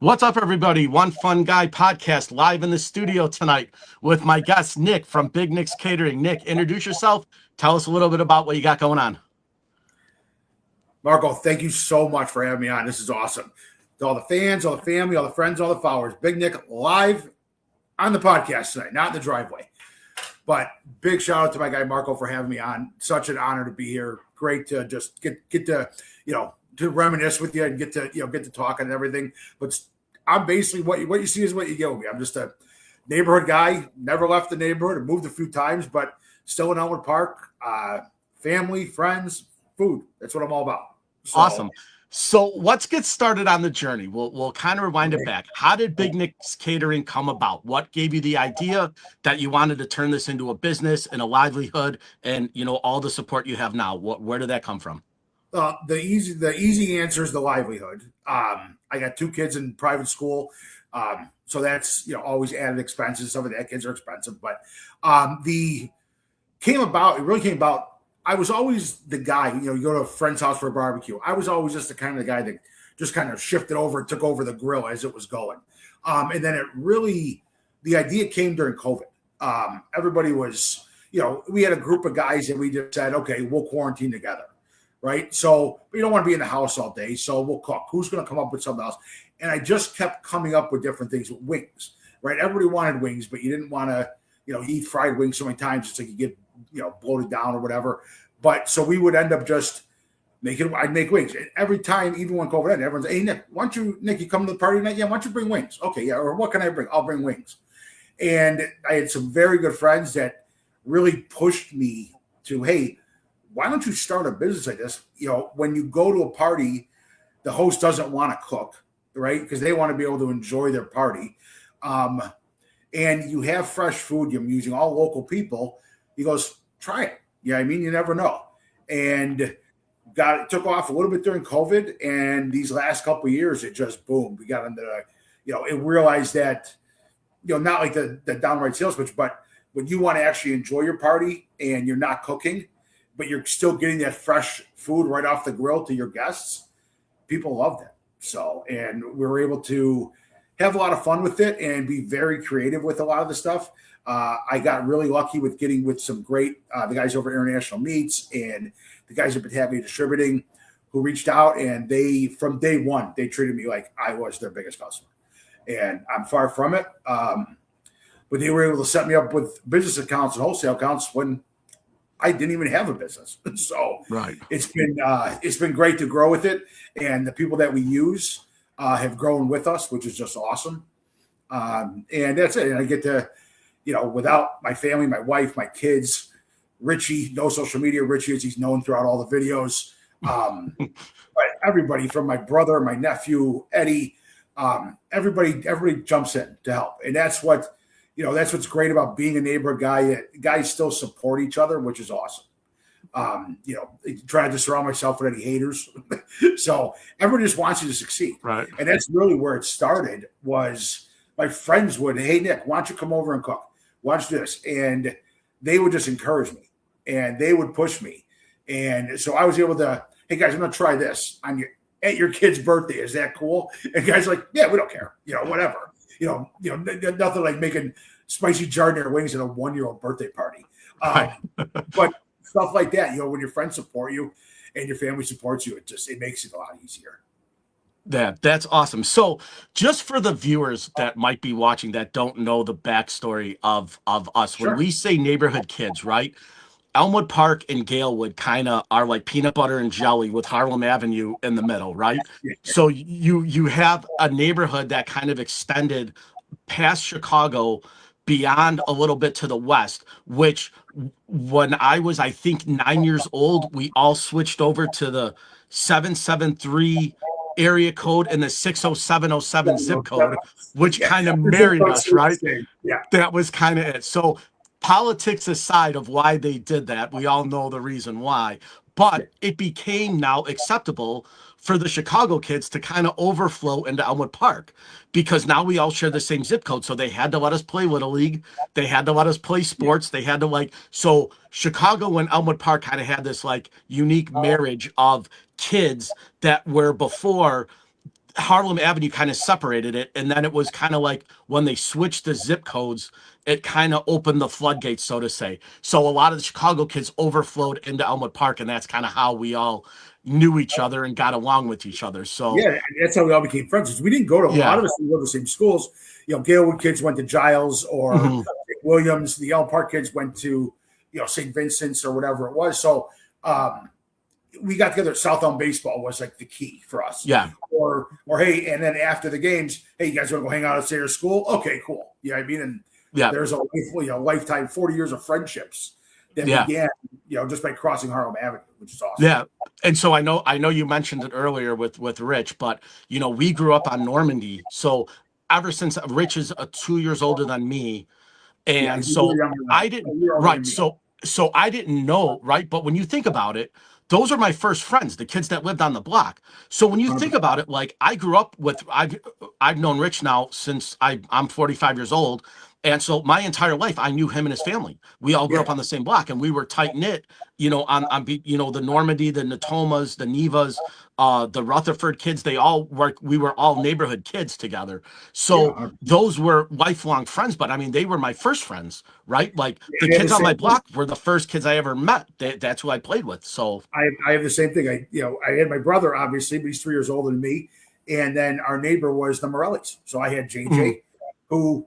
What's up, everybody? One Fun Guy podcast live in the studio tonight with my guest, Nick from Big Nick's Catering. Nick, introduce yourself. Tell us a little bit about what you got going on. Marco, thank you so much for having me on. This is awesome. To all the fans, all the family, all the friends, all the followers. Big Nick live on the podcast tonight, not in the driveway. But big shout out to my guy Marco for having me on. Such an honor to be here. Great to just get to to reminisce with you and get to talking and everything. But I'm basically what you see is what you get with me. I'm just a neighborhood guy. Never left the neighborhood. Moved a few times, but still in Elmwood Park. Family, friends, food. That's what I'm all about. So, Awesome. So let's get started on the journey. We'll kind of rewind it back. How did Big Nick's Catering come about? What gave you the idea that you wanted to turn this into a business and a livelihood, and all the support you have now? Where did that come from? The easy answer is the livelihood. I got two kids in private school, so that's always added expenses. Some of the kids are expensive, but it really came about. I was always the guy, you go to a friend's house for a barbecue. I was always just the kind of guy that just kind of shifted over and took over the grill as it was going. And then the idea came during COVID. Everybody was, we had a group of guys and we just said, okay, we'll quarantine together. Right. So we don't want to be in the house all day. So we'll cook. Who's going to come up with something else? And I just kept coming up with different things. Wings, right? Everybody wanted wings, but you didn't want to, eat fried wings so many times. It's like you get, bloated down or whatever. But so we would end up just I'd make wings. And every time, even when COVID ended, everyone's, hey, Nick, you come to the party tonight? Yeah, why don't you bring wings? Okay, yeah. Or what can I bring? I'll bring wings. And I had some very good friends that really pushed me to, hey, why don't you start a business like this? When you go to a party, the host doesn't want to cook, right? Because they want to be able to enjoy their party. And you have fresh food. You're using all local people. He goes, try it. Yeah, I mean, you never know. And it took off a little bit during COVID. And these last couple of years, it just boomed. We got into it realized that, not like the downright sales pitch, but when you want to actually enjoy your party and you're not cooking, but you're still getting that fresh food right off the grill to your guests, people love that. So, and we were able to have a lot of fun with it and be very creative with a lot of the stuff. I got really lucky with getting with some great, the guys over at International Meats and the guys at Batavia Distributing who reached out, and from day one, they treated me like I was their biggest customer. And I'm far from it. But they were able to set me up with business accounts and wholesale accounts when I didn't even have a business. So right. It's been great to grow with it. And the people that we use have grown with us, which is just awesome. And that's it. And I get to, without my family, my wife, my kids, Richie, no social media. Richie, as he's known throughout all the videos. But everybody from my brother, my nephew, Eddie, everybody jumps in to help. And that's what's great about being a neighborhood guy. Guys still support each other, which is awesome. Trying to surround myself with any haters. So everybody just wants you to succeed. Right. And that's really where it started. Was my friends would, hey, Nick, why don't you come over and cook? Watch this. And they would just encourage me and they would push me. And so I was able to, hey guys, I'm going to try this at your kid's birthday. Is that cool? And guys are like, yeah, we don't care. Whatever. Nothing like making spicy giardiniera wings at a 1-year-old birthday party. But stuff like that, when your friends support you and your family supports you, it makes it a lot easier. That's awesome. So just for the viewers that might be watching that don't know the backstory of us, Sure. When we say neighborhood kids, right? Elmwood Park and Galewood kind of are like peanut butter and jelly with Harlem Avenue in the middle, right? Yeah. So you have a neighborhood that kind of extended past Chicago, beyond a little bit to the west, which when I was, I think, 9 years old, we all switched over to the 773 area code and the 60707 zip code, which kind of married us, right? Yeah. That was kind of it. So politics aside of why they did that, we all know the reason why, but it became now acceptable for the Chicago kids to kind of overflow into Elmwood Park because now we all share the same zip code. So they had to let us play Little League. They had to let us play sports. They had to so Chicago and Elmwood Park kind of had this unique marriage of kids that were before Harlem Avenue kind of separated it, and then it was kind of like when they switched the zip codes, it kind of opened the floodgates, so to say. So a lot of the Chicago kids overflowed into Elmwood Park, and that's kind of how we all knew each other and got along with each other. So Yeah, that's how we all became friends. 'Cause we didn't go to a lot yeah. of us. We go to the same schools. Galewood kids went to Giles or Mhm. Williams. The Elm Park kids went to St. Vincent's or whatever it was. So we got together. South Elm baseball was like the key for us. Yeah. Or hey, and then after the games, hey, you guys want to go hang out at Sayers School? Okay, cool. You know what I mean? And Yeah. there's a lifetime, 40 years of friendships that Yeah. began, just by crossing Harlem Avenue, which is awesome. Yeah. And so I know you mentioned it earlier with Rich, but we grew up on Normandy. So ever since Rich is 2 years older than me, Yeah, and you're so younger I than didn't, you're older right. than me. So I didn't know, right? But when you think about it, those are my first friends, the kids that lived on the block. So when you think 100%. about it, like I grew up with, I've known Rich now since I'm 45 years old. And so my entire life, I knew him and his family. We all grew Yeah, up on the same block, and we were tight knit. The Normandy, the Natomas, the Nevas, the Rutherford kids. We were all neighborhood kids together. yeah. So those were lifelong friends, but I mean, they were my first friends, right? Like the I have the kids on same my thing. block were the first kids I ever met. That's who I played with. So I have the same thing. I had my brother, obviously, but he's 3 years older than me. And then our neighbor was the Morellis. So I had mhm, JJ, who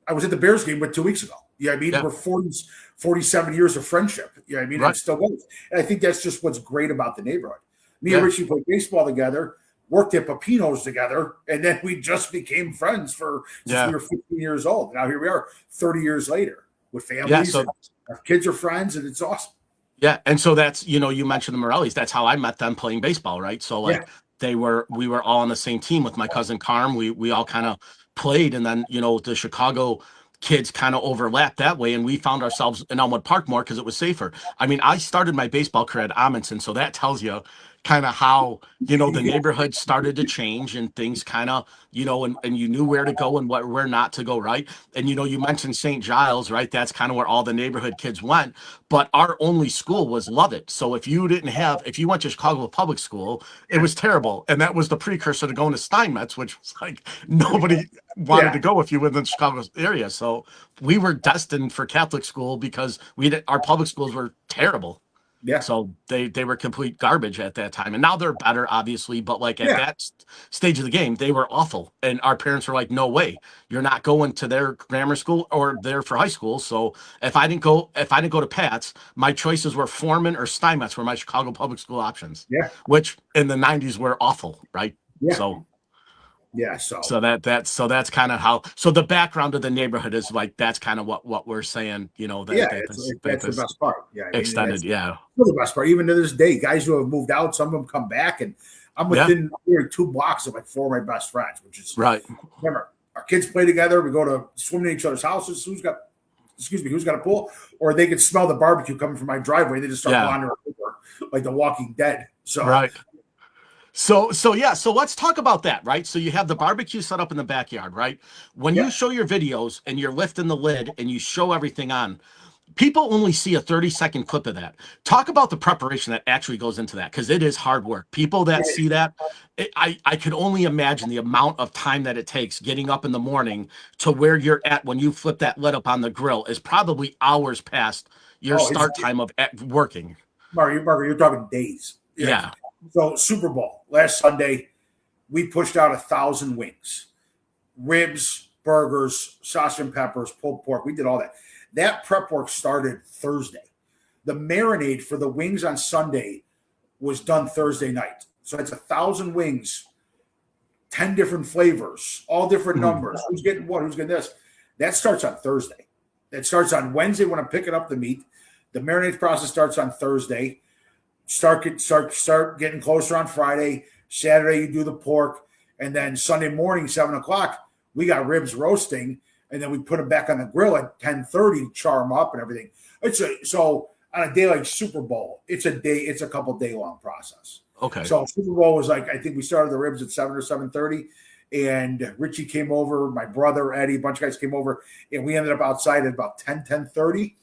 I was at the Bears game with 2 weeks ago. Yeah, I mean, yeah, we're 47 years of friendship. Yeah, I mean, and right, it still goes. And I think that's just what's great about the neighborhood. Me and yeah, Richie played baseball together, worked at Pepino's together, and then we just became friends since we yeah, were 15 years old. Now here we are, 30 years later, with yeah. families, So and our kids are friends, and it's awesome. yeah, and so that's you mentioned the Morellis. That's how I met them playing baseball, right? So Yeah, like we were all on the same team with my cousin Carm. We all kind of played, and then the Chicago kids kind of overlapped that way, and we found ourselves in Elmwood Park more because it was safer. I mean, I started my baseball career at Amundsen, so that tells you kind of how the yeah, neighborhood started to change and things kind of and you knew where to go and where not to go, right? And you mentioned St. Giles, right? That's kind of where all the neighborhood kids went, but our only school was Lovett. So if you went to Chicago public school, it was terrible. And that was the precursor to going to Steinmetz, which was like nobody wanted to yeah, go if you lived in the Chicago area. So we were destined for Catholic school because our public schools were terrible. yeah, So they were complete garbage at that time. And now they're better, obviously, but like at yeah. that stage of the game, they were awful. And our parents were like, no way. You're not going to their grammar school or there for high school. So if I didn't go to Pat's, my choices were Foreman or Steinmetz were my Chicago public school options, Yeah, which in the 90s were awful, right? yeah, So yeah. So so that's kind of how the background of the neighborhood is like that's kind of what we're saying, yeah, that this that that's the this best part. Yeah, I mean, and extended. that's Yeah. the best part. Even to this day, guys who have moved out, some of them come back, and I'm Yeah. within nearly 2 blocks of like four of my best friends, which is Right. remember our kids play together. We go to swim in each other's houses. Who's got a pool, or they can smell the barbecue coming from my driveway. They just start Yeah. wandering over like The Walking Dead. So Right. So yeah, so let's talk about that, right? So you have the barbecue set up in the backyard, right? When you yeah, show your videos and you're lifting the lid and you show everything on, people only see a 30-second clip of that. Talk about the preparation that actually goes into that because it is hard work. People that see that, I could only imagine the amount of time that it takes getting up in the morning to where you're at when you flip that lid up on the grill is probably hours past your oh, start time of working. Mario, you're talking days. Yeah. Yeah. So Super Bowl last Sunday, we pushed out 1,000 wings, ribs, burgers, sausage and peppers, pulled pork. We did all that. That prep work started Thursday. The marinade for the wings on Sunday was done Thursday night. So it's 1,000 wings, 10 different flavors, all different Mhm. numbers. Who's getting what? Who's getting this? That starts on Thursday. That starts on Wednesday when I'm picking up the meat. The marinade process starts on Thursday. Start getting closer on Friday. Saturday you do the pork, and then Sunday morning 7 o'clock we got ribs roasting, and then we put them back on the grill at 10:30 to char them up and everything. So on a day like Super Bowl, it's a couple day long process. Okay. So Super Bowl was like I think we started the ribs at 7 or 7:30, and Richie came over, my brother Eddie, a bunch of guys came over, and we ended up outside at about 10:30,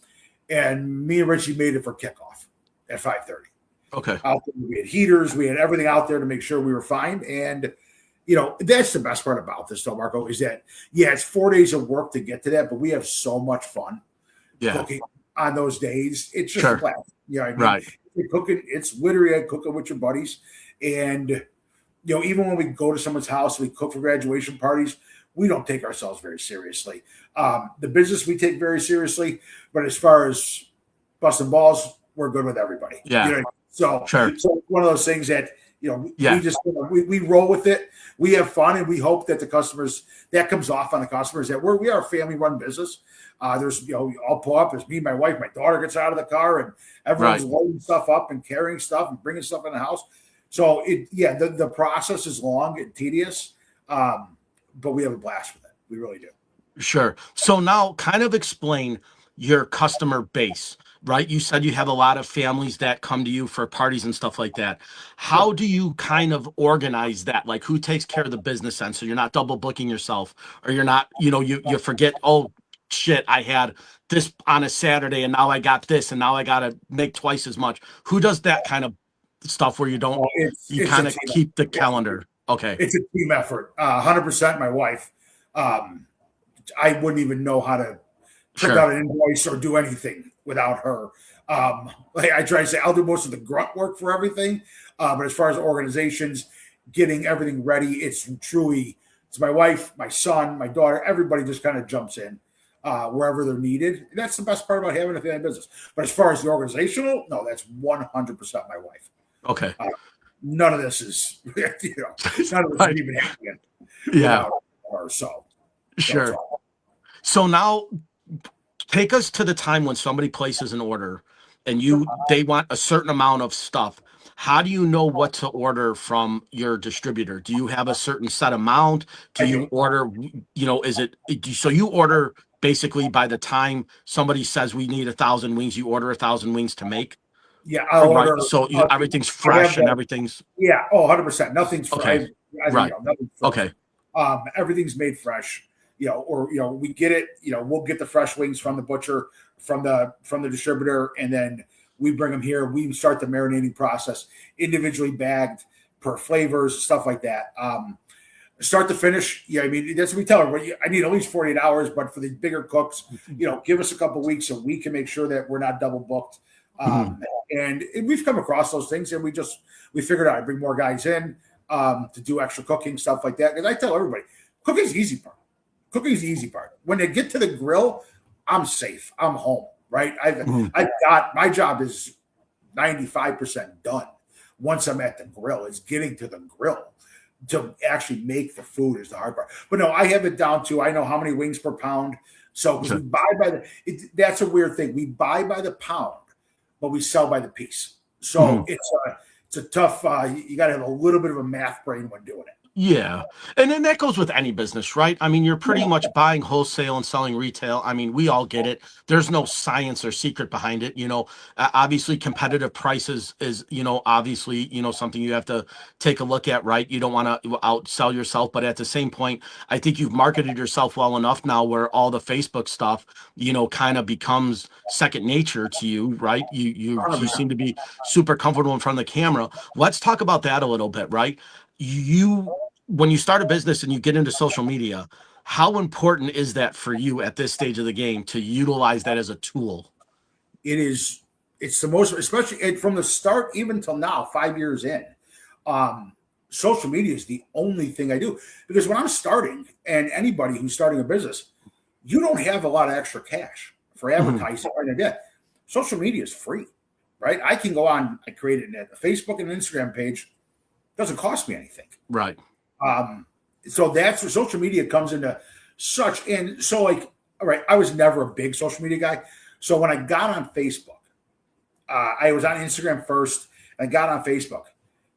and me and Richie made it for kickoff at 5:30. Okay. Out there, we had heaters, we had everything out there to make sure we were fine, and that's the best part about this, though, Marco, is that, yeah, it's 4 days of work to get to that, but we have so much fun Yeah. cooking on those days. It's just a Sure. blast. You know what I mean? Right. You're cooking, it's literally like cooking with your buddies. And, even when we go to someone's house, we cook for graduation parties, we don't take ourselves very seriously. The business we take very seriously, but as far as busting balls, we're good with everybody. Yeah. So, Sure. so one of those things that, we Yeah. just, we roll with it. We have fun, and we hope that the customers, that comes off on the customers, that we are a family run business. There's, I'll pull up, there's me, my wife, my daughter gets out of the car, and everyone's Right. loading stuff up and carrying stuff and bringing stuff in the house. So the process is long and tedious, but we have a blast with it. We really do. Sure. So now kind of explain your customer base, right? You said you have a lot of families that come to you for parties and stuff like that. How Sure. do you kind of organize that? Like who takes care of the business end so you're not double booking yourself or you're not, you forget, oh shit, I had this on a Saturday and now I got this and now I got to make twice as much. Who does that kind of stuff where Oh, you it's a kind of team. keep the calendar? Okay. It's a team effort. 100%. My wife. I wouldn't even know how to print Sure. out an invoice or do anything without her. Like I try to say, I'll do most of the grunt work for everything, but as far as organizations, getting everything ready, it's my wife, my son, my daughter. Everybody just kind of jumps in wherever they're needed. And that's the best part about having a family business. But as far as the organizational, no, that's 100% my wife. Okay. None of this is, none of this Right. is even happening Yeah. without her. So it's Sure. all. So now take us to the time when somebody places an order and they want a certain amount of stuff. How do you know what to order from your distributor? Do you have a certain set amount? Do I you do. order, is it so you order basically by the time somebody says we need 1,000 wings, you order 1,000 wings to make? Yeah, I'll Right. order. So everything's I have fresh and the everything's Yeah. Oh, 100%. Nothing's for okay. Right. nothing's Okay. frozen. Everything's made fresh. Or we get it. We'll get the fresh wings from the butcher, from the distributor, and then we bring them here. We start the marinating process, individually bagged per flavors, stuff like that. Start to finish. Yeah, I mean that's what we tell her. I need at least 48 hours, but for the bigger cooks, give us a couple weeks so we can make sure that we're not double booked. Mhm. And we've come across those things, and we figured out I bring more guys in to do extra cooking, stuff like that. Because I tell everybody, cooking's the easy part. Cooking's the easy part. When they get to the grill, I'm safe. I'm home. Right. Mhm. I've got my job is 95% done. Once I'm at the grill, it's getting to the grill to actually make the food is the hard part. But no, I have it down to I know how many wings per pound. So because we Okay. buy that's a weird thing. We buy by the pound, but we sell by the piece. So Mhm. it's a tough. You got to have a little bit of a math brain when doing it. Yeah. And then that goes with any business, right? I mean, you're pretty Yeah. much buying wholesale and selling retail. I mean, we all get it. There's no science or secret behind it. Obviously, competitive prices is, obviously, something you have to take a look at, right? You don't want to outsell yourself. But at the same point, I think you've marketed yourself well enough now where all the Facebook stuff, kind of becomes second nature to you, right? You 100%. seem to be super comfortable in front of the camera. Let's talk about that a little bit, right? You when you start a business and you get into social media, how important is that for you at this stage of the game to utilize that as a tool? It is. It's the most, especially from the start even till now, 5 years in. Um, Social media is the only thing I do because when I'm starting, and anybody who's starting a business, you don't have a lot of extra cash for Mhm. advertising or anything like that. Social media is free, right? I can go on. I created a Facebook and an Instagram page. Doesn't cost me anything. Right. Um, so that's where social media comes into such. And so, like, all right, I was never a big social media guy. So when I got on Facebook, I was on Instagram first. And I got on Facebook.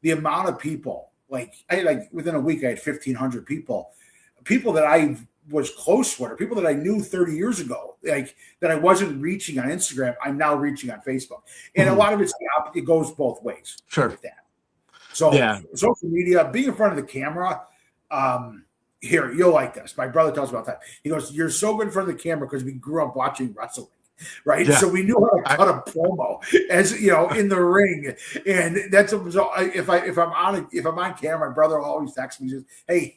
The amount of people, I had within a week, I had 1,500 people that I was close with, or people that I knew 30 years ago, that I wasn't reaching on Instagram. I'm now reaching on Facebook, and a Mhm. lot of it goes both ways Sure. with that. So Yeah. social media, being in front of the camera, here, you'll like this. My brother tells me all the time. He goes, "You're so good in front of the camera because we grew up watching wrestling." right? Yeah. So we knew how to I, cut a promo, as you know, in the ring, and that's so if I'm on camera, my brother will always text me, just hey,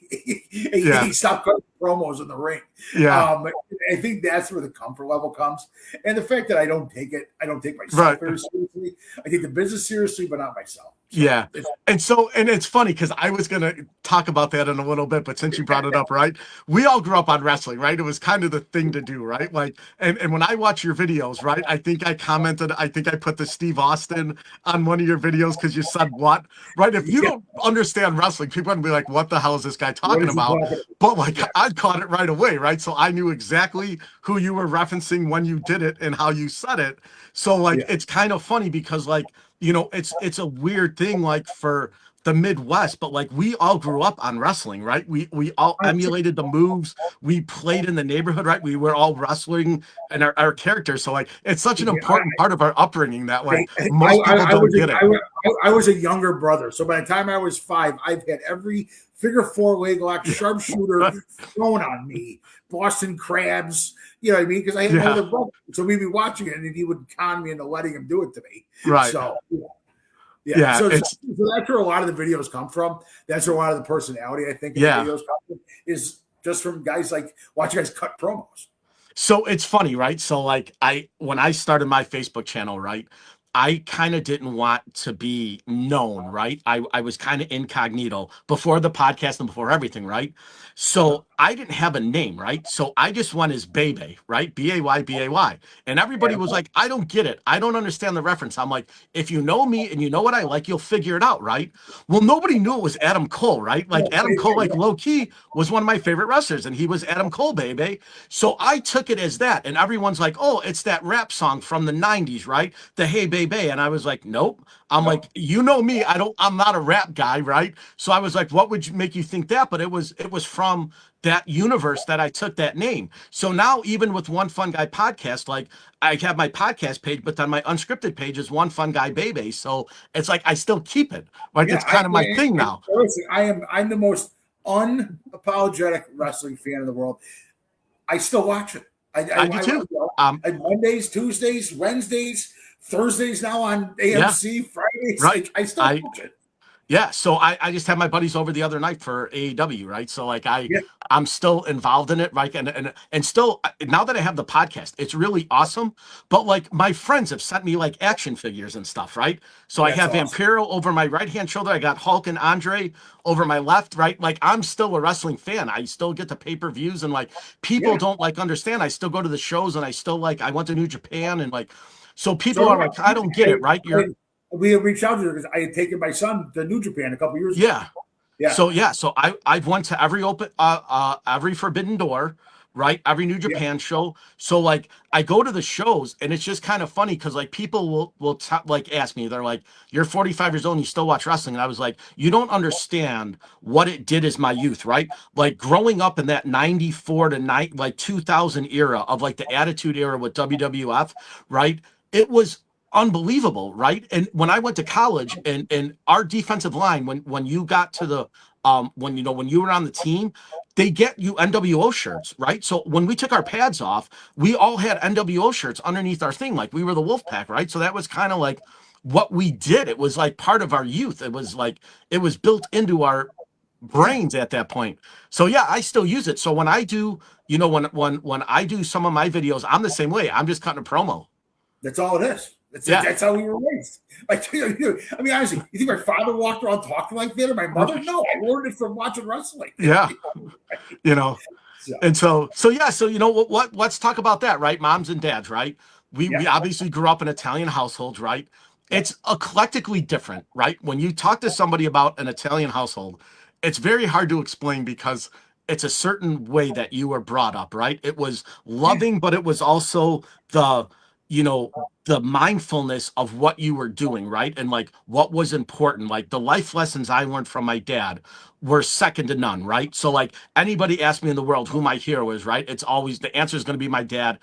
yeah. hey, stop cutting promos in the ring. Yeah. I think that's where the comfort level comes, and the fact that I don't take myself Right. very seriously. I take the business seriously, but not myself. So Yeah. And it's funny because I was going to talk about that in a little bit, but since you brought it up, right? We all grew up on wrestling, right? It was kind of the thing to do, right? Like, and when I watch your videos, right? I think I put the Steve Austin on one of your videos because you said what, right? If you yeah, don't understand wrestling, people are going to be like, what the hell is this guy what talking is he about? talking about? But like, Yeah, I caught it right away, right? So I knew exactly who you were referencing when you did it and how you said it. So like, yeah, it's kind of funny because like, it's a weird thing like for the Midwest, but like we all grew up on wrestling, right? We all emulated the moves. We played in the neighborhood, right? We were all wrestling and our characters. So like it's such an yeah. important part of our upbringing that I, like most people don't get it. I was a younger brother. So by the time I was 5, I've had every figure four leg lock sharpshooter thrown on me, Boston crabs. You know what I mean? Because I had no Yeah, other brother, so we'd be watching it, and he would con me into letting him do it to me. right. So yeah, Yeah, so it's that's where a lot of the videos come from. That's where a lot of the personality I think in the yeah. videos come from, is just from guys like watching guys cut promos. So it's funny, right? So like when I started my Facebook channel, right? I kind of didn't want to be known, right? I was kind of incognito before the podcast and before everything, right? Yep. So I didn't have a name, right? So I just went as Bebe, right? Bay. And everybody Yeah. was like, I don't get it. I don't understand the reference. I'm like, if you know me and you know what I like, you'll figure it out, right? Well, nobody knew it was Adam Cole, right? Like Adam Cole, like low key, was one of my favorite wrestlers, and he was Adam Cole, baby. So I took it as that, and everyone's like, "Oh, it's that rap song from the '90s, right? The Hey Baby." And I was like, "Nope." I'm like, Nope. "You know me. I'm not a rap guy, right?" So I was like, "What would make you think that?" But it was from that universe that I took that name. So now, even with One Fun Guy podcast, like I have my podcast page, but then my unscripted page is One Fun Guy Baby. So it's like I still keep it, right? Yeah, That's kind of my thing and now. listen, I'm the most unapologetic wrestling fan in the world. I still watch it. I do too. Mondays, Tuesdays, Wednesdays, Thursdays now on Yeah, AMC, Fridays. right. I still I watch it. Yeah, so I just had my buddies over the other night for AEW, right? So like Yeah, I'm still involved in it, right? And still now that I have the podcast, it's really awesome. But like my friends have sent me like action figures and stuff, right? So I that's have awesome. Vampiro over my right hand shoulder. I got Hulk and Andre over my left, right? Like I'm still a wrestling fan. I still get the pay-per-views and like people Yeah. don't like understand. I still go to the shows and I still like I went to New Japan and like so people So are yeah, like, I don't get it, right? I, we had reached out to her because I had taken my son to New Japan a couple years ago. Yeah. Yeah, So I've went to every every Forbidden Door, right? Every New yeah, Japan show. So like I go to the shows and it's just kind of funny because like people will like ask me, they're like, "You're 45 years old and you still watch wrestling." And I was like, "You don't understand what it did as my youth, right? Like growing up in that 94 to like 2000 era of like the Attitude Era with WWF, right? It was unbelievable, right? And when I went to college and our defensive line, when you got to the when you were on the team, they get you NWO shirts, right? So when we took our pads off, we all had NWO shirts underneath our thing, like we were the Wolfpack, right? So that was kind of like what we did. It was like part of our youth. It was like it was built into our yeah. brains at that point. So yeah, I still use it. So when I do, when I do some of my videos, I'm the same way. I'm just cutting a promo. That's all it is. Yeah. That's how we were raised. Like, I mean, honestly, you think my father walked around talking like that, or my mother? No, I learned it from watching wrestling. Yeah. you know So, and so yeah, so let's talk about that, right? Moms and dads, right? We yeah, obviously grew up in Italian households, right? yep, It's eclectically different, right? When you talk to somebody about an Italian household, it's very hard to explain because it's a certain way that you were brought up, right? It was yeah, loving, but it was also the you know the mindfulness of what you were doing, right? And like what was important, like the life lessons I learned from my dad were second to none, right? So like anybody ask me in the world who my hero is, right? It's always the answer is going to be my dad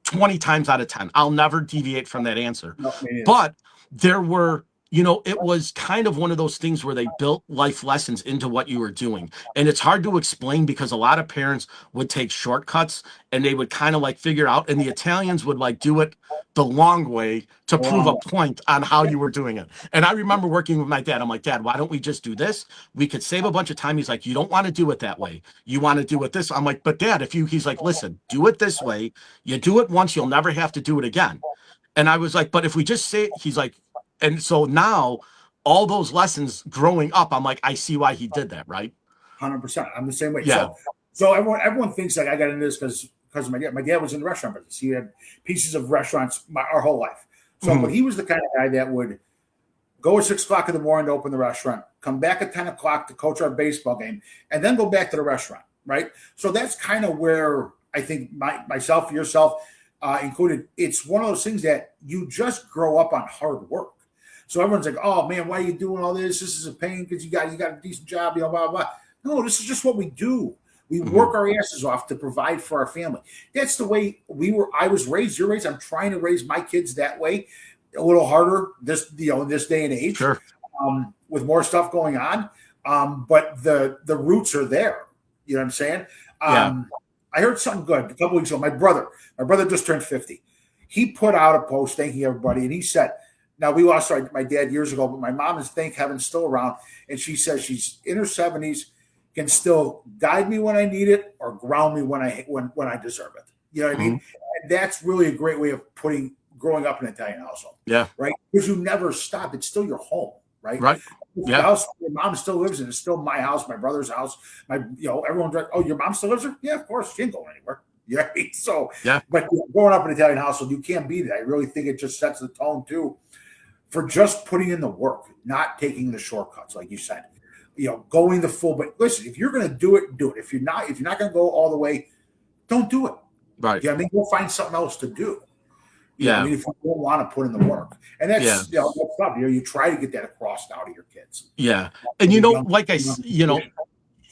20 times out of 10. I'll never deviate from that answer. no, me neither. But there were it was kind of one of those things where they built life lessons into what you were doing. And it's hard to explain because a lot of parents would take shortcuts and they would kind of like figure out, and the Italians would like do it the long way to prove a Along point on how you were doing it. And I remember working with my dad. I'm like, Dad, why don't we just do this? We could save a bunch of time. He's like, you don't want to do it that way. You want to do it this. I'm like, but Dad, he's like, listen, do it this way. You do it once, you'll never have to do it again. And I was like, but if we just say, he's like, and so now all those lessons growing up, I'm like, I see why he did that, right? 100%. I'm the same way. Yeah. So everyone thinks like I got into this because my dad was in the restaurant business. He had pieces of restaurants our whole life. So, Mhm. but he was the kind of guy that would go at 6 o'clock in the morning to open the restaurant, come back at 10 o'clock to coach our baseball game, and then go back to the restaurant. Right. So that's kind of where I think myself, yourself included. It's one of those things that you just grow up on hard work. So everyone's like, "Oh man, why are you doing all this? This is a pain because you got a decent job, blah blah blah." No, this is just what we do. We Mhm. work our asses off to provide for our family. That's the way I was raised. You're raised. I'm trying to raise my kids that way. A little harder in this day and age, Sure. with more stuff going on. But the roots are there. You know what I'm saying? Yeah. I heard something good a couple weeks ago. My brother just turned 50. He put out a post thanking everybody, and he said, now, we lost my dad years ago, but my mom is, thank heaven, still around. And she says she's in her 70s, can still guide me when I need it or ground me when I deserve it. You know what I mean? Mhm. And that's really a great way of growing up in an Italian household, Yeah. right? Because you never stop. It's still your home, right? Right. The Yeah. house your mom still lives in is still my house, my brother's house. Everyone's like, oh, your mom still lives there? Yeah, of course. She ain't going anywhere. Yeah. So, Yeah. but growing up in an Italian household, you can't be that. I really think it just sets the tone too for just putting in the work, not taking the shortcuts, like you said. Going the full. But listen, if you're going to do it, do it. If you're not going to go all the way, don't do it. Right. I mean, go find something else to do. I Yeah. mean, if you don't want to put in the work, and Yeah. that's tough. You try to get that across now to your kids. Yeah. And The young, like young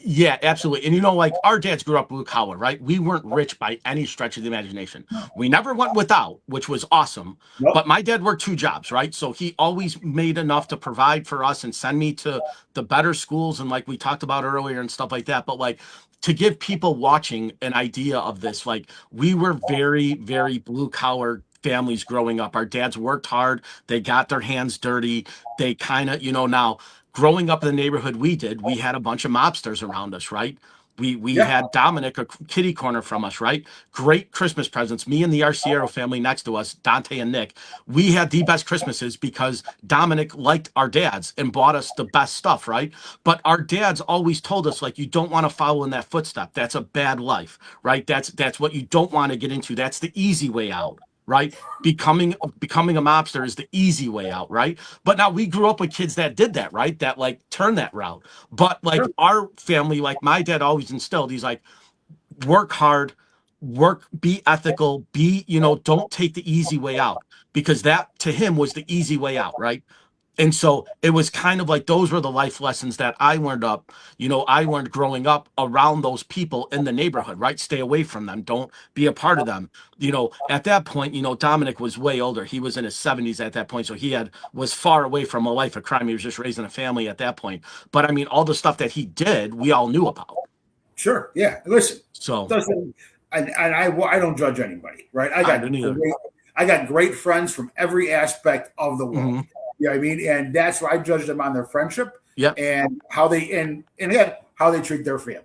yeah, absolutely. And like our dads grew up blue collar, right? We weren't rich by any stretch of the imagination. We never went without, which was awesome. But nope. my dad worked two jobs, right? So he always made enough to provide for us and send me to the better schools and like we talked about earlier and stuff like that. But like to give people watching an idea of this, like we were very, very blue collar families growing up. Our dads worked hard, they got their hands dirty. They kind of, now growing up in the neighborhood we did, we had a bunch of mobsters around us, right? We Yeah, had Dominic a kitty corner from us, right? Great Christmas presents. Me and the Arciero family next to us, Dante and Nick, we had the best Christmases because Dominic liked our dads and bought us the best stuff, right? But our dads always told us like you don't want to follow in that footstep. That's a bad life, right? That's what you don't want to get into. That's the easy way out, right? Becoming a mobster is the easy way out, right? But now we grew up with kids that did that, right? That like turned that route. But like sure. our family, like my dad always instilled, he's like, work hard, be ethical, don't take the easy way out because that to him was the easy way out, right? And so it was kind of like those were the life lessons that I learned growing up around those people in the neighborhood, right? Stay away from them. Don't be a part of them. At that point, Dominic was way older. He was in his 70s at that point. So was far away from a life of crime. He was just raising a family at that point. But I mean, all the stuff that he did, we all knew about. Sure. Yeah. Listen, So doesn't and I don't judge anybody, right? I didn't either. I got great friends from every aspect of the world. Hmm. You know what I mean? And that's why I judge them on their friendship Yep. and how they and again how they treat their family.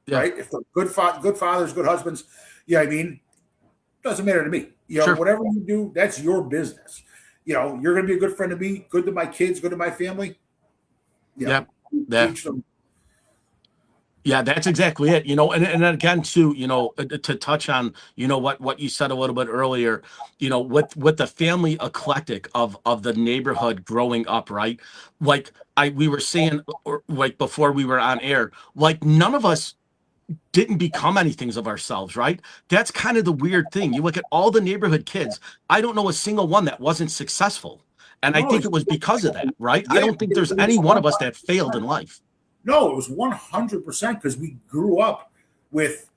Yeah. Right? If they're good fathers, good husbands, you know what I mean? Doesn't matter to me. Sure. Whatever you do, that's your business. You're gonna be a good friend to me, good to my kids, good to my family. Yeah. Yeah. Teach them. Yeah, that's exactly it. And then again too, to touch on, what you said a little bit earlier, with the family eclectic of the neighborhood growing up, right? Like we were saying like before we were on air, like none of us didn't become anything of ourselves, right? That's kind of the weird thing. You look at all the neighborhood kids, I don't know a single one that wasn't successful. And I No, think it was because of that, right? I yeah, don't think there's any it's one of us that failed in life. No, it was 100% because we grew up with.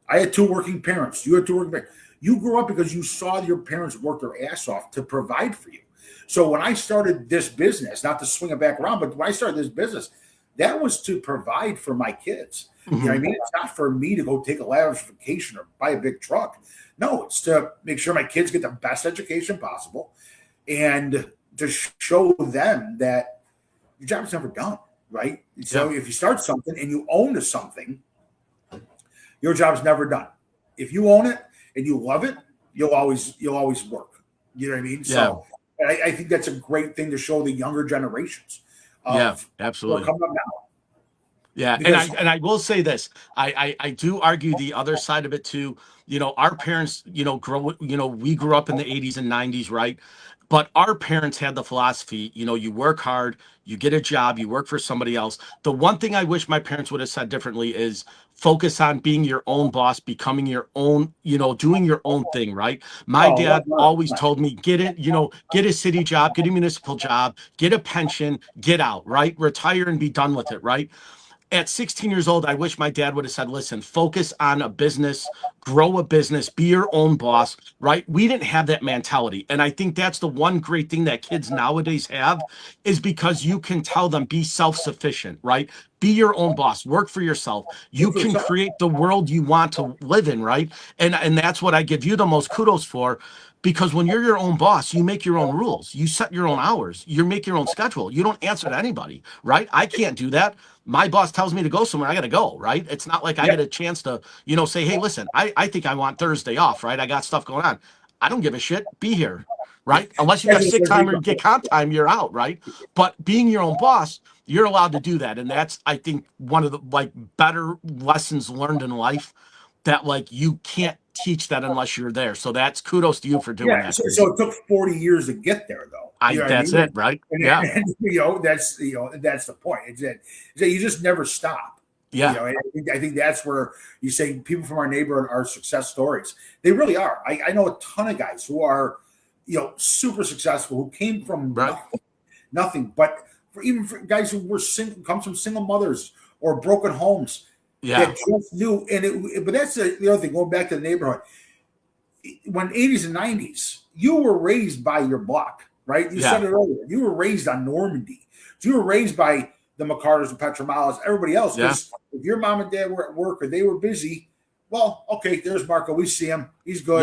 I had two working parents. You had two working parents. You grew up because you saw your parents work their ass off to provide for you. So when I started this business, not to swing it back around, but when I started this business, that was to provide for my kids. You know what I Mhm. mean? It's not for me to go take a lavish vacation or buy a big truck. No, it's to make sure my kids get the best education possible and to show them that your job's never done, right? Yeah. So if you start something and you own to something, your job's never done. If you own it and you love it, you'll always work. You know what I mean? Yeah. So I think that's a great thing to show the younger generations Yeah. of Absolutely. coming up now. Yeah, and Because I will say this. I do argue the other side of it too. Our parents, we grew up in the 80s and 90s, right? But our parents had the philosophy, you work hard, you get a job, you work for somebody else. The one thing I wish my parents would have said differently is focus on being your own boss, becoming your own, doing your own thing, right? My oh, dad always told me, get a city job, get a municipal job, get a pension, get out, right? Retire and be done with it, right? At 16 years old, I wish my dad would have said, listen, focus on a business, grow a business, be your own boss, right? We didn't have that mentality. And I think that's the one great thing that kids nowadays have is because you can tell them be self-sufficient, right? Be your own boss, work for yourself. You can create the world you want to live in, right? And that's what I give you the most kudos for. Because when you're your own boss, you make your own rules. You set your own hours. You make your own schedule. You don't answer to anybody, right? I can't do that. My boss tells me to go somewhere, I got to go, right? It's not like I yeah, get a chance to, say, hey, listen, I think I want Thursday off, right? I got stuff going on. I don't give a shit. Be here, right? Unless you got schedule sick says we time or go. you get comp time, you're out, right? But being your own boss, you're allowed to do that. And that's, I think, one of the like better lessons learned in life that like you can't teach that unless you're there. So that's kudos to you for doing Yeah, that, so, because so it took 40 years to get there, though. You know what I that's mean? it, right? And, Yeah. that's the point. It's that you just never stop. Yeah. And I think that's where you say people from our neighborhood are success stories. They really are. I know a ton of guys who are, super successful who came from Right. nothing. But even for guys who were single, comes from single mothers or broken homes Yeah. that just knew. But that's the other thing. Going back to the neighborhood, when 80s and 90s, you were raised by your block, right? You Yeah. said it earlier. You were raised on Normandy. So you were raised by the McCarters and Petromalas, everybody else. Yeah. Because if your mom and dad were at work or they were busy, well, okay, there's Marco. We see him. He's Yeah. good.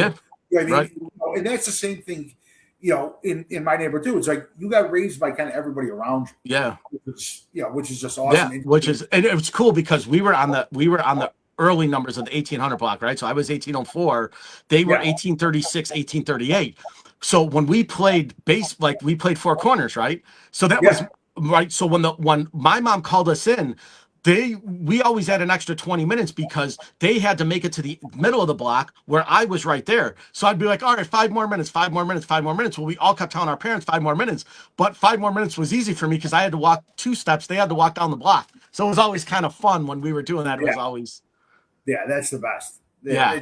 You know what I Right. mean? And that's the same thing, in my neighborhood too. It's like you got raised by kind of everybody around Yeah. you, which is just Yeah, awesome. which is, and it was cool because we were on the early numbers of the 1800 block, right? So I was 1804, they were Yeah, 1836, 1838. So when we played base, like we played four corners, right? So that was yeah, right. So when my mom called us in, we always had an extra 20 minutes because they had to make it to the middle of the block where I was right there. So I'd be like, all right, 5 more minutes, 5 more minutes, 5 more minutes. Well, we all kept telling our parents 5 more minutes, but 5 more minutes was easy for me because I had to walk 2 steps. They had to walk down the block. So it was always kind of fun when we were doing that. It was yeah. always, Yeah, that's the best. yeah.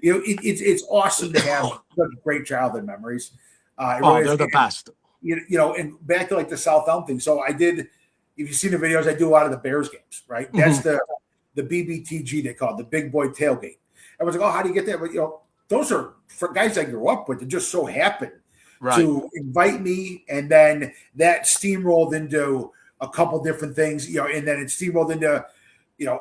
It's awesome to have such great childhood memories. It Oh, really they're is. the best. And back to like the South Elm thing. So I did. If you've seen the videos, I do a lot of the Bears games. Right, that's Mhm. the BBTG they call it, the Big Boy Tailgate. Everyone's like, oh, how do you get that? But those are for guys I grew up with. It just so happened Right. to invite me, and then that steamrolled into a couple different things. And then it steamrolled into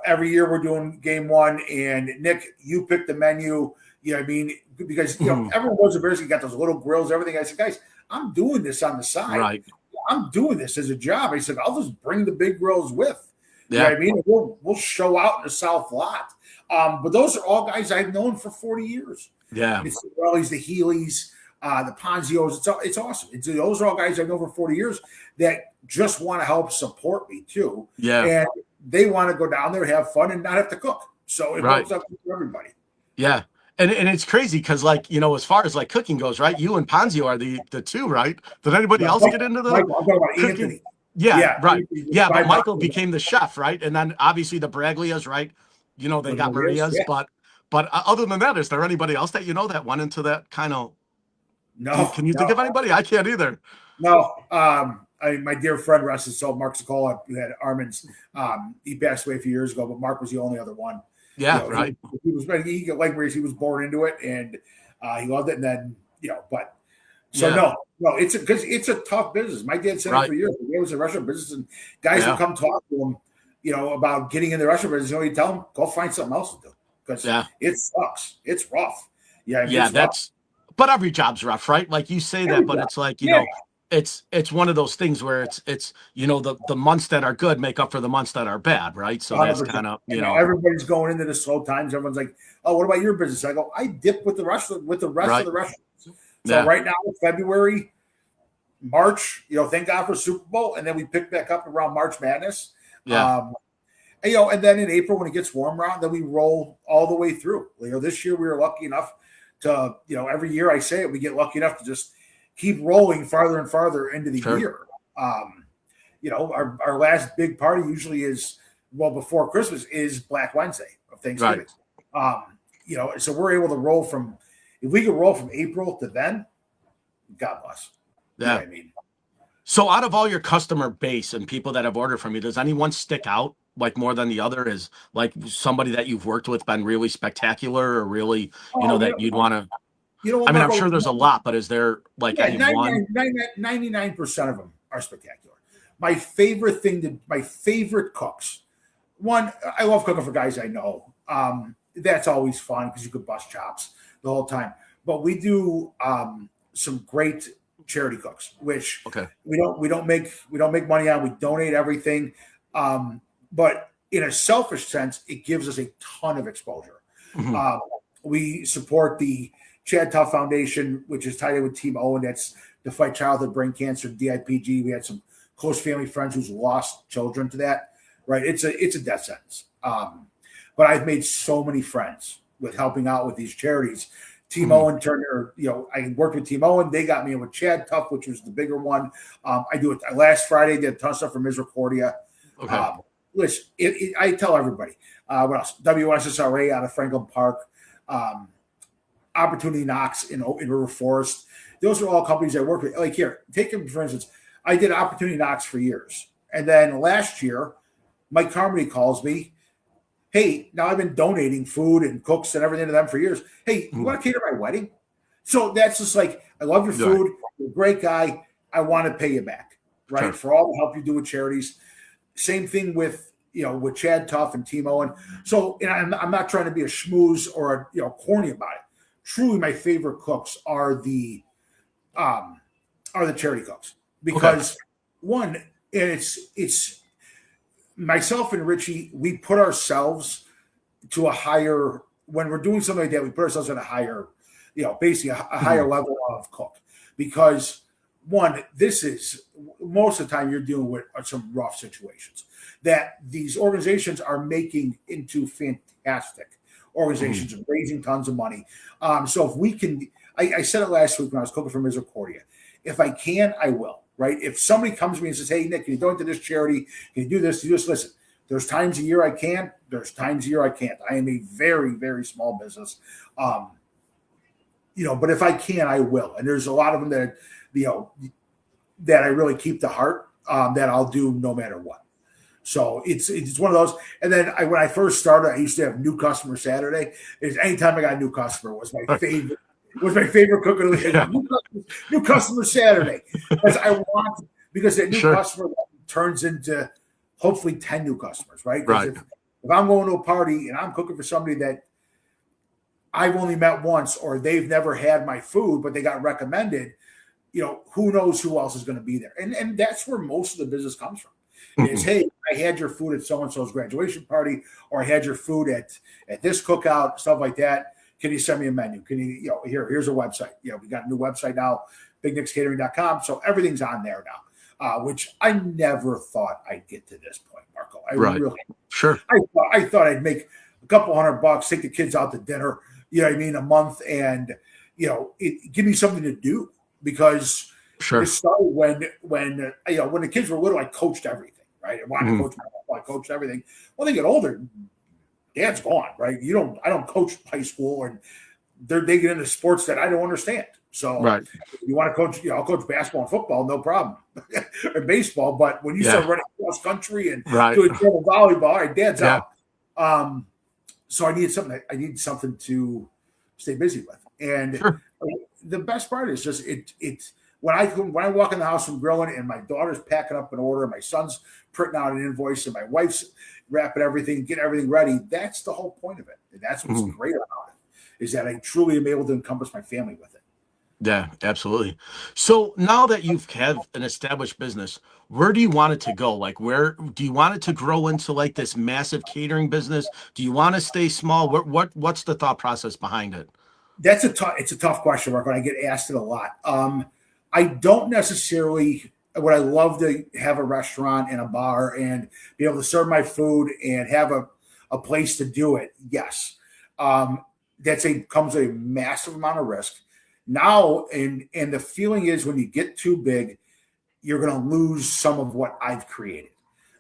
every year we're doing game one, and Nick, you pick the menu. You know what I mean? Because Mhm. everyone knows the Bears. You got those little grills, everything. I said, guys, I'm doing this on the side. Right. I'm doing this as a job. I said, I'll just bring the big grills with. You know Yeah. what I mean? We'll show out in the South lot. But those are all guys I've known for 40 years. Yeah. It's the Wellies, the Healy's, the Ponzios. It's awesome. Those are all guys I've known for 40 years that just want to help support me too. Yeah. And they want to go down there, have fun, and not have to cook. So it Right. works out for everybody. Yeah. And it's crazy because like, as far as like cooking goes, right? You and Ponzio are the two, right? Did anybody else get into the Michael, I'm talking about cooking? Anthony. Yeah, Yeah, right. Anthony was Yeah, but my Michael boss became the chef, right? And then obviously the Braglias, right? They with got Maria's. Maria's, Yeah. but other than that, is there anybody else that that went into that kind of No, can you think no. of anybody? I can't either. No, my dear friend, rest his soul, Mark Sokola, who had Armin's. He passed away a few years ago, but Mark was the only other one. Yeah, right. He was like Maurice. He was born into it, and he loved it. And then, but so Yeah. No, because it's a tough business. My dad said it Right. for years. He was in the restaurant business, and guys would Yeah. come talk to him, about getting in the restaurant business. You tell them go find something else to do because Yeah. it sucks. It's rough. Yeah, I mean, Yeah, it's rough. but every job's rough, right? Like you say Every that, but job. it's like, Yeah, it's one of those things where it's the months that are good make up for the months that are bad, right? So that's 100%. kind of, And everybody's going into the slow times. Everyone's like, "Oh, what about your business?" I go, "I dip with the rest of right. the restaurants." So Yeah. right now, February, March, thank God for Super Bowl, and then we pick back up around March Madness. Yeah. Um, and then in April when it gets warmer out, then we roll all the way through. This year we were lucky enough to, every year I say it, we get lucky enough to just keep rolling farther and farther into the Sure. year. Our last big party usually is before Christmas is Black Wednesday of Thanksgiving. Right. So we're able to roll if we could roll from April to then, God bless. You know Yeah. what I mean? So out of all your customer base and people that have ordered from you, does anyone stick out like more than the other? Is like somebody that you've worked with been really spectacular or really, Oh, that you'd want to, you know what, I mean, I'm Marco? sure there's a lot, but is there like Yeah, any one? 99% of them are spectacular. My favorite cooks. One, I love cooking for guys I know. That's always fun because you could bust chops the whole time. But we do some great charity cooks, which Okay. we don't make money on. We donate everything, but in a selfish sense, it gives us a ton of exposure. Mhm. Um, we support the Chad Tough Foundation, which is tied in with Team Owen. That's to fight childhood brain cancer, DIPG. We had some close family friends who's lost children to that. Right? It's a death sentence. But I've made so many friends with helping out with these charities. Team Mhm. Owen Turner, I worked with Team Owen. They got me in with Chad Tough, which was the bigger one. I do it last Friday. Did a ton of stuff for Misericordia. Okay. Listen, I tell everybody. What else? WSSRA out of Franklin Park. Opportunity Knox in River Forest. Those are all companies I work with. Like here, take them for instance. I did Opportunity Knox for years, and then last year, Mike Carmody calls me. Hey, now I've been donating food and cooks and everything to them for years. Hey, you Mhm. want to cater my wedding? So that's just like, I love your Right. food. You're a great guy. I want to pay you back, right? Sure. For all the help you do with charities. Same thing with with Chad Tough and Team Owen. So, and I'm not trying to be a schmooze or corny about it. Truly, my favorite cooks um, are the charity cooks Okay. because one, and it's myself and Richie. We put ourselves to a higher when we're doing something like that. We put ourselves at a higher, basically a higher Mhm. level of cook because one, this is most of the time you're dealing with some rough situations that these organizations are making into fantastic Mhm. organizations and raising tons of money. So if we can, I said it last week when I was cooking for Misericordia. If I can, I will. Right? If somebody comes to me and says, "Hey, Nick, can you donate to this charity? Can you do this? You just listen." There's times a year I can. There's times a year I can't. I am a very, very small business. But if I can, I will. And there's a lot of them that, that I really keep to heart, that I'll do no matter what. So it's one of those. And then when I first started, I used to have new customer Saturday. Is anytime I got a new customer was my favorite. Was my favorite cooking. Yeah. New customer Saturday because that new Sure. customer turns into hopefully 10 new customers, right? Because Right. if I'm going to a party and I'm cooking for somebody that I've only met once or they've never had my food, but they got recommended, who knows who else is going to be there. And that's where most of the business comes from. Is, Mhm. hey, I had your food at so-and-so's graduation party, or I had your food at this cookout, stuff like that. Can you send me a menu? Can you, here's a website. We got a new website now, bignickscatering.com. So everything's on there now, which I never thought I'd get to this point, Marco. Right. Sure. I thought I'd make a couple $100, take the kids out to dinner, you know what I mean, a month, and give me something to do because it Sure. started when the kids were little, I coached everything, right? I wanted to Mhm. coach my I coached everything. When they get older, dad's gone, right? I don't coach high school, and they get into sports that I don't understand. So Right. you want to coach, I'll coach basketball and football, no problem, or baseball. But when you Yeah. start running cross country and Right. doing travel volleyball, all right, dad's Yeah. out. So I needed something. I need something to stay busy with, and Sure. the best part is just when I walk in the house from grilling and my daughter's packing up an order, my son's printing out an invoice, and my wife's wrapping everything, getting everything ready, that's the whole point of it. And that's what's Mhm. great about it, is that I truly am able to encompass my family with it. Yeah, absolutely. So now that you've have an established business, where do you want it to go? Like, where do you want it to grow into like this massive catering business? Do you want to stay small? What's the thought process behind it? It's a tough question, Mark, and I get asked it a lot. I don't necessarily would I love to have a restaurant and a bar and be able to serve my food and have a place to do it. Yes. Um, that's a comes a massive amount of risk. Now, and the feeling is when you get too big, you're gonna lose some of what I've created.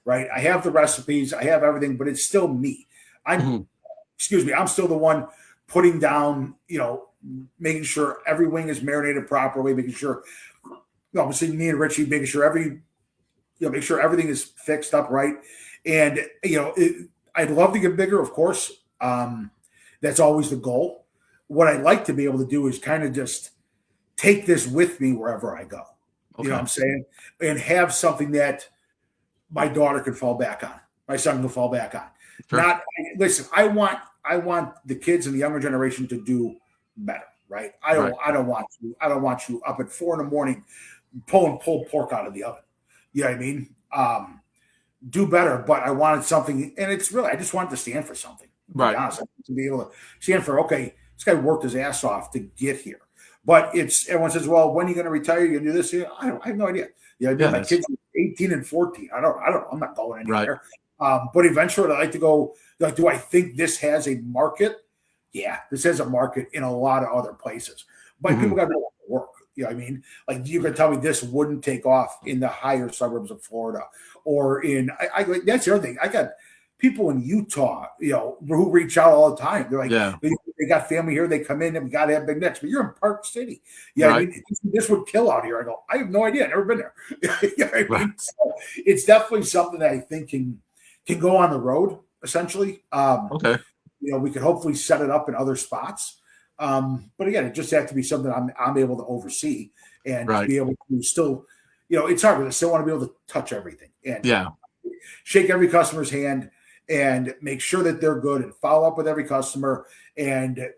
Right. I have the recipes, I have everything, but it's still me. I'm Mhm. excuse me, I'm still the one putting down, making sure every wing is marinated properly, making sure, obviously me and Richie, making sure make sure everything is fixed up right. And, I'd love to get bigger, of course. That's always the goal. What I'd like to be able to do is kind of just take this with me wherever I go. You know what Okay. I'm saying? And have something that my daughter can fall back on, my son can fall back on. Sure. Not listen. I want the kids and the younger generation to do better, right? I Right. don't I don't want you I don't want you up at 4 a.m. pulling pulled pork out of the oven. You know what I mean? Do better, but I wanted something, and it's really I just wanted to stand for something. To be Right. honest, to be able to stand for okay, this guy worked his ass off to get here. But it's everyone says, well, when are you going to retire? You going to do this? I have no idea. Yeah, I mean, Yeah, my that's kids are 18 and 14. I don't. I'm not going right. anywhere. But eventually, I'd like to go. Like, do I think this has a market? Yeah, this has a market in a lot of other places. But Mhm. people got to work. You know what I mean? Like, you can tell me this wouldn't take off in the higher suburbs of Florida or in. That's the other thing. I got people in Utah, who reach out all the time. They're like, Yeah. they got family here. They come in and we got to have big necks. But you're in Park City. Yeah, I Right. mean, this would kill out here. I go, I have no idea. I've never been there. You know what I Right. mean? So it's definitely something that I think can go on the road, essentially. Okay. We could hopefully set it up in other spots. But again, it just has to be something I'm able to oversee and to Right. be able to still, it's hard, but I still want to be able to touch everything and Yeah. shake every customer's hand and make sure that they're good and follow up with every customer and,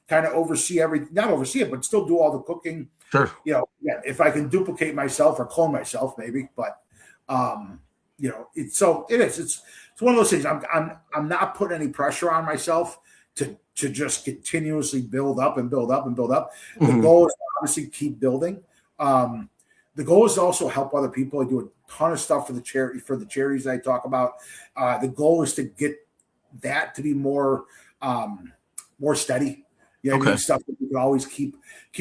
kind of oversee not oversee it, but still do all the cooking. Sure. Yeah, if I can duplicate myself or clone myself, maybe, but, it is. It's one of those things. I'm not putting any pressure on myself to just continuously build up and build up and build up. The Mhm. goal is to obviously keep building. The goal is to also help other people. I do a ton of stuff for the charities that I talk about. The goal is to get that to be more steady. You know what I mean? Okay. Stuff that we can always keep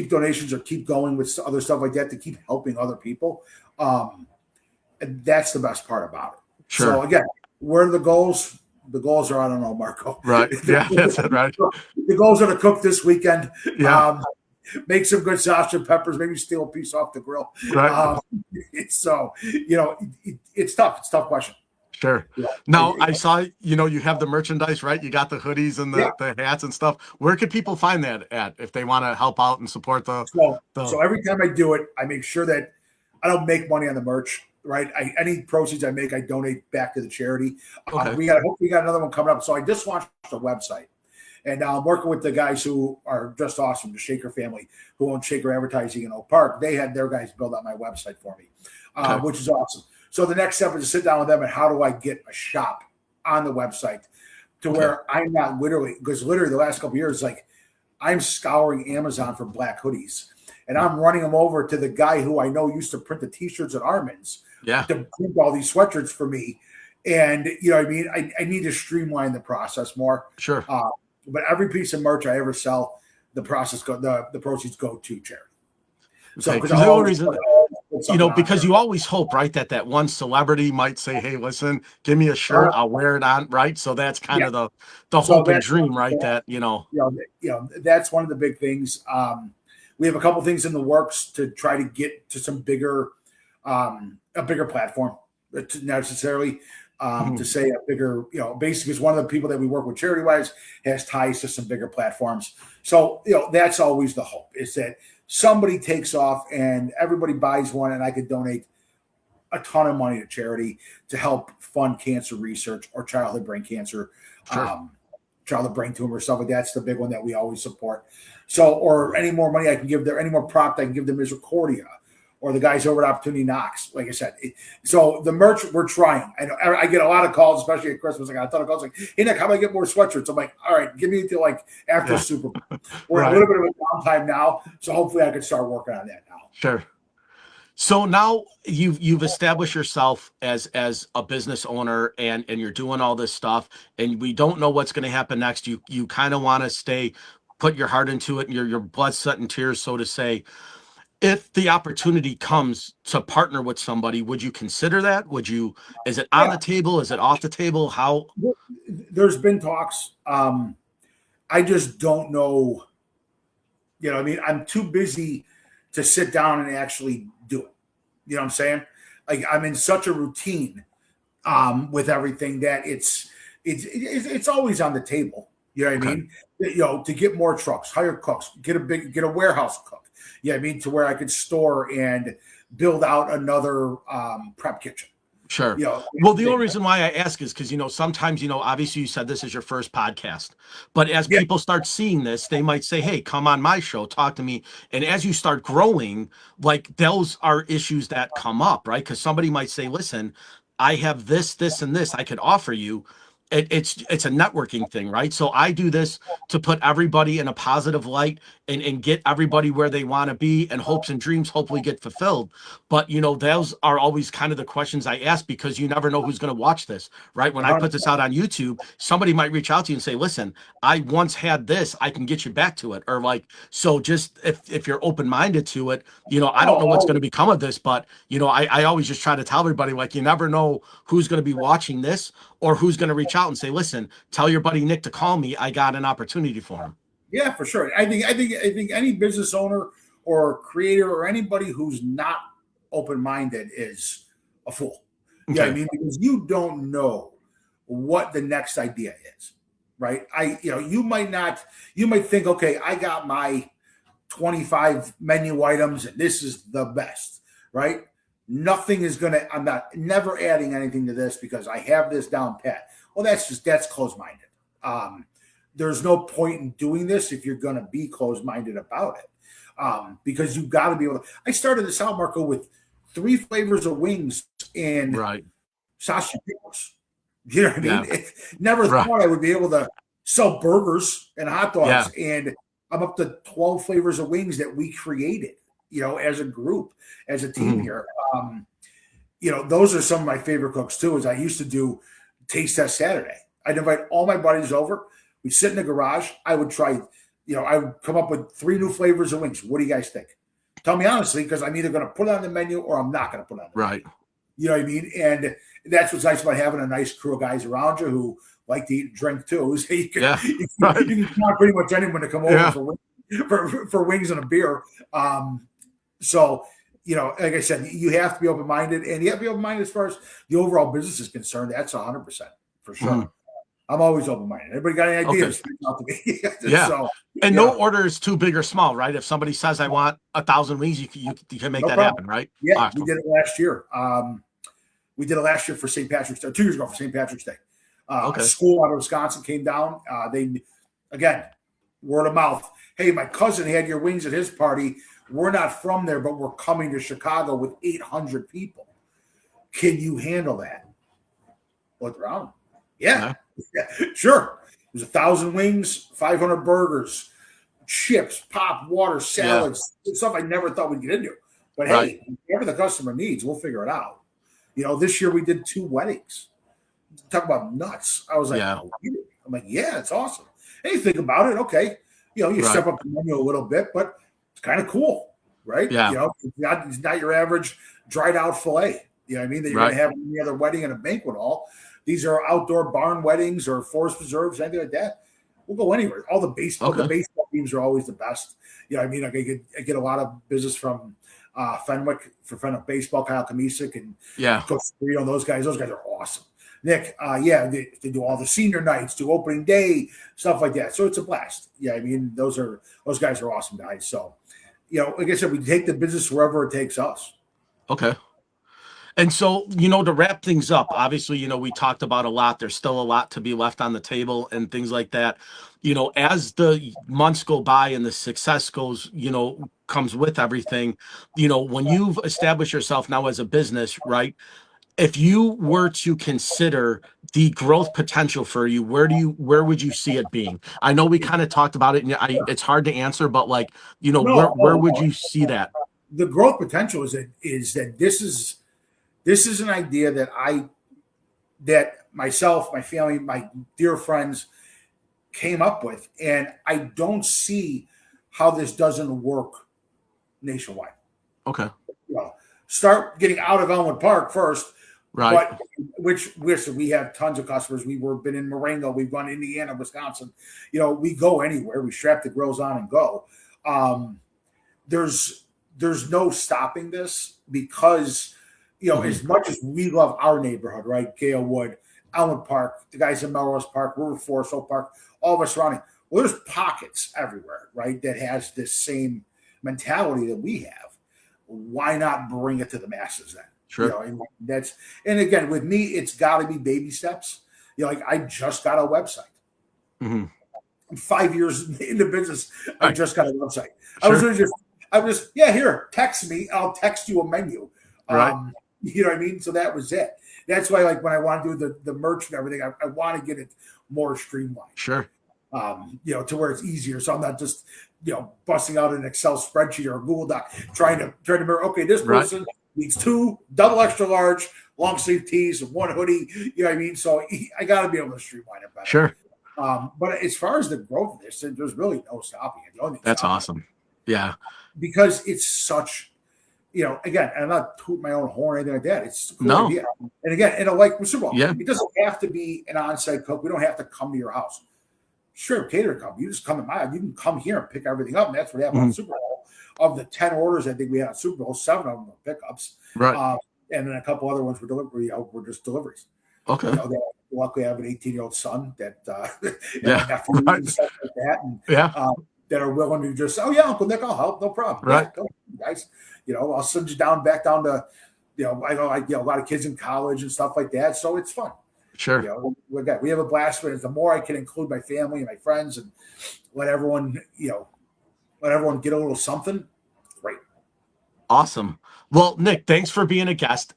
donations or keep going with other stuff like that to keep helping other people. And that's the best part about it. So Sure. again, where are the goals? The goals are I don't know, Marco. Right. Yeah, that's it, right. The goals are to cook this weekend. Yeah. Make some good sausage and peppers. Maybe steal a piece off the grill. Right. So it's tough. It's a tough question. Sure. Yeah. Now I saw, you have the merchandise, right? You got the hoodies and Yeah. the hats and stuff. Where could people find that at if they want to help out and support So the every time I do it, I make sure that I don't make money on the merch. Right, any proceeds I make, I donate back to the charity. Okay. We got another one coming up. So I just launched a website, and I'm working with the guys who are just awesome, the Shaker family, who own Shaker Advertising in Oak Park. They had their guys build out my website for me, Okay. which is awesome. So the next step is to sit down with them and how do I get a shop on the website to Okay. where I'm not because literally the last couple of years, like I'm scouring Amazon for black hoodies. And I'm running them over to the guy who I know used to print the T-shirts at Armin's Yeah. to print all these sweatshirts for me. And you know what I mean? I need to streamline the process more. Sure. But every piece of merch I ever sell, the proceeds go to charity. So Okay. because Because I the only always reason, put something on because there. you always hope, right, that one celebrity might say, "Hey, listen, give me a shirt, I'll wear it on," right? So that's kind Yeah. of the So hope and that's dream, right? that's one of the big things. We have a couple things in the works to try to get to some a bigger platform, necessarily to Mhm. say a bigger, basically, is one of the people that we work with charity wise has ties to some bigger platforms. So that's always the hope is that somebody takes off and everybody buys one, and I could donate a ton of money to charity to help fund cancer research or childhood brain cancer, Sure. um, childhood brain tumor, stuff like that's the big one that we always support. So, or any more money I can give there, any more prop I can give to Misericordia or the guys over at Opportunity Knox. Like I said, so the merch, we're trying. I get a lot of calls, especially at Christmas. I got a ton of calls like, hey, Nick, how do I get more sweatshirts? I'm like, all right, give me until like after Super Bowl. We're in a Right. little bit of a downtime now, so hopefully I can start working on that now. Sure. So now you've established yourself as a business owner, and you're doing all this stuff, and we don't know what's going to happen next. You kind of want to put your heart into it, and your blood, sweat, and tears, so to say. If the opportunity comes to partner with somebody, would you consider that? Is it on Yeah, the table? Is it off the table? How? there's been talks. I just don't know. I mean, I'm too busy to sit down and actually do it. You know what I'm saying? Like I'm in such a routine with everything that it's always on the table. You know what I Okay. mean? To get more trucks, hire cooks, get a warehouse cook. Yeah, I mean to where I could store and build out another prep kitchen. Sure. You know, Well, the only reason why I ask is because, sometimes, obviously you said this is your first podcast, but as yeah, people start seeing this, they might say, hey, come on my show, talk to me. And as you start growing, like those are issues that come up, right? Because somebody might say, listen, I have this, and this I could offer you. It's a networking thing, right? So I do this to put everybody in a positive light and get everybody where they want to be, and hopes and dreams hopefully get fulfilled. But those are always kind of the questions I ask, because you never know who's going to watch this, right? When I put this out on YouTube, somebody might reach out to you and say, listen, I once had this, I can get you back to it. Or like, so just if you're open-minded to it, I don't know what's going to oh, become of this, but I always just try to tell everybody, like, you never know who's going to be watching this, or who's going to reach out and say, listen, tell your buddy Nick to call me. I got an opportunity for him. yeah, for sure. I think any business owner or creator or anybody who's not open minded is a fool. Yeah, I Okay. mean because you don't know what the next idea is, right? You might not. You might think, okay, I got my 25 menu items and this is the best, right? Nothing is gonna. I'm not never adding anything to this because I have this down pat. Well, that's closed minded. Um, there's no point in doing this if you're going to be closed-minded about it, because you've got to be able to. I started the South Marco with 3 flavors of wings and Right. sausage pickles. You know what I mean? Yeah. Never Right. thought I would be able to sell burgers and hot Yeah. dogs, and I'm up to 12 flavors of wings that we created. As a group, as a team Mhm. here. Those are some of my favorite cooks too. Is I used to do Taste Test Saturday. I'd invite all my buddies over. We'd sit in the garage. I would try, I would come up with 3 new flavors of wings. What do you guys think? Tell me honestly, because I'm either going to put it on the menu or I'm not going to put it on the menu. Right. You know what I mean? And that's what's nice about having a nice crew of guys around you who like to eat and drink too. So you can, Yeah. you Right. can count pretty much anyone to come over Yeah. for wings and a beer. So, like I said, you have to be open minded, and you have to be open minded as far as the overall business is concerned. That's 100% for sure. Mhm. I'm always open minded. Everybody got any Okay. ideas? Reach out to me. Yeah. So, And no yeah, order is too big or small, right? If somebody says I want 1,000 wings, you can make no that problem. happen, right? Yeah, we Awesome. did it last year. We did it last year for St. Patrick's Day, 2 years ago for St. Patrick's Day. A Okay. school out of Wisconsin came down. Again, word of mouth. Hey, my cousin had your wings at his party. We're not from there, but we're coming to Chicago with 800 people. Can you handle that? Look around. Yeah. Sure. There's 1,000 wings, 500 burgers, chips, pop, water, salads, stuff I never thought we'd get into. But Right. hey, whatever the customer needs, we'll figure it out. This year we did 2 weddings. Talk about nuts. I was like, Yeah. oh, really? I'm like, yeah, it's awesome. And you think about it, okay. You Right. step up the menu a little bit, but it's kind of cool, right? Yeah. It's not your average dried out filet. You know what I mean? That you're Right. going to have in any other wedding and a banquet hall. These are outdoor barn weddings or forest preserves, anything like that. We'll go anywhere. All the baseball teams are always the best. I mean, I get a lot of business from Fenwick for Fenwick baseball, Kyle Kamisic and Yeah. Coach Burrito, those guys are awesome. Nick, they do all the senior nights, do opening day, stuff like that. So it's a blast. Yeah, I mean, those guys are awesome guys. So, like I said, we take the business wherever it takes us. Okay. And so, to wrap things up, obviously, we talked about a lot. There's still a lot to be left on the table and things like that. As the months go by and the success goes, comes with everything, when you've established yourself now as a business, right? If you were to consider the growth potential for you, where would you see it being? I know we kind of talked about it, and it's hard to answer, but like, where No, where would you see that? the growth potential is that this is an idea that myself, my family, my dear friends came up with, and I don't see how this doesn't work nationwide. Okay. Well, start getting out of Elmwood Park first, Right. but which we have tons of customers. We've been in Marengo, we've gone to Indiana, Wisconsin. We go anywhere. We strap the grills on and go. Um, there's no stopping this because as much as we love our neighborhood, right? Galewood, Elmwood Park, the guys in Melrose Park, River Forest, Oak Park, all of us surrounding. Well, there's pockets everywhere, right? That has this same mentality that we have. Why not bring it to the masses then? Sure. And again, with me, it's got to be baby steps. Like I just got a website. Mm-hmm. I'm 5 years into business. I just got a website. Sure. I was just, yeah, here, text me. I'll text you a menu. Right. You know what I mean? So that was it. That's why, like, when I want to do the merch and everything, I want to get it more streamlined. Sure. To where it's easier. So I'm not just, busting out an Excel spreadsheet or a Google Doc, trying to remember, okay, this person needs 2 double extra large long sleeve tees and 1 hoodie. You know what I mean? So I got to be able to streamline it better. Sure. But as far as the growth of this, there's really no stopping it. That's awesome. Yeah. Because it's such, again, I'm not tooting my own horn or anything like that. It's a cool idea. And again, like with Super Bowl, it doesn't have to be an on-site cook. We don't have to come to your house. Sure, catering company. You just come to my house. You can come here and pick everything up. And that's what happened on Super Bowl. Of the 10 orders I think we had on Super Bowl, 7 of them were pickups. Right. And then a couple other ones were delivery. Were just deliveries. Okay. Luckily, I have an 18-year-old son that Right. stuff like that, and that are willing to just, oh yeah, Uncle Nick, I'll help, no problem. Right, go, guys. I'll send you back down to, I know, a lot of kids in college and stuff like that, so it's fun. Sure. We have a blast with it. The more I can include my family and my friends and let everyone get a little something. Great. Awesome. Well, Nick, thanks for being a guest.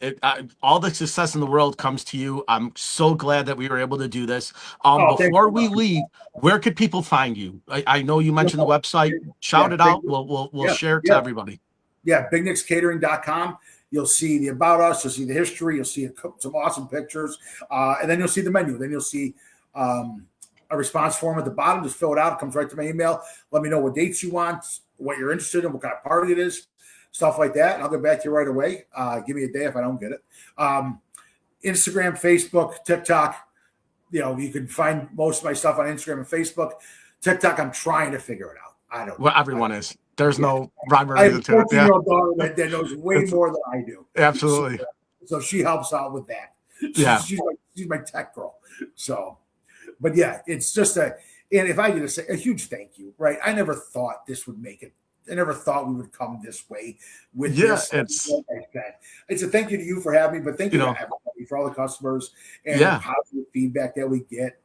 All the success in the world comes to you. I'm so glad that we were able to do this. Before we leave, where could people find you? I know you mentioned the website. Shout it out. We'll share it to everybody. Yeah, bignickscatering.com. You'll see the about us. You'll see the history. You'll see some awesome pictures, and then you'll see the menu. Then you'll see a response form at the bottom. Just fill it out. It comes right to my email. Let me know what dates you want, what you're interested in, what kind of party it is. Stuff like that, and I'll get back to you right away. Give me a day if I don't get it. Instagram, Facebook, TikTok. You can find most of my stuff on Instagram and Facebook. TikTok, I'm trying to figure it out. I don't know. Well, everyone is. There's no rhyme or reason to it. I have a 14-year-old daughter that knows way more than I do. Absolutely. So she helps out with that. She's my tech girl. So, but yeah, it's just and if I could just say a huge thank you, right? I never thought this would make it. I never thought we would come this way with this. It's a thank you to you for having me, but thank you to everybody, for all the customers and the positive feedback that we get.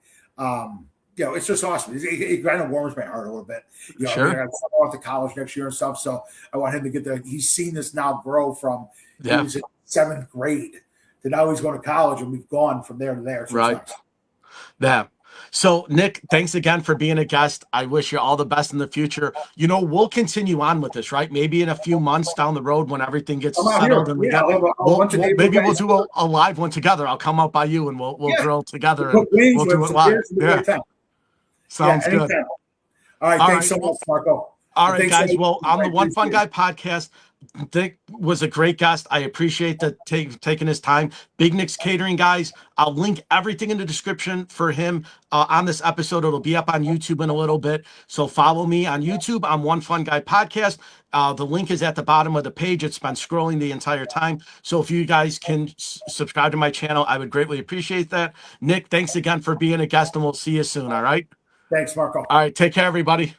It's just awesome. It kind of warms my heart a little bit. I'm off to college next year and stuff, so I want him to get he's seen this now grow from he was in 7th grade to now he's going to college, and we've gone from there to there. So right. Yeah. So, Nick, thanks again for being a guest. I wish you all the best in the future. We'll continue on with this, right? Maybe in a few months down the road when everything gets settled and maybe we'll do a live one together. I'll come out by you and we'll grill together and we'll do it live. Yeah. Sounds good. All right. Thanks so much, Marco. All right, guys. Well, on the One Fun Guy podcast, Dick was a great guest. I appreciate taking his time. Big Nick's Catering, guys. I'll link everything in the description for him on this episode. It'll be up on YouTube in a little bit. So follow me on YouTube. I'm One Fun Guy podcast. The link is at the bottom of the page. It's been scrolling the entire time. So if you guys can subscribe to my channel, I would greatly appreciate that. Nick, thanks again for being a guest, and we'll see you soon. All right. Thanks, Marco. All right. Take care, everybody.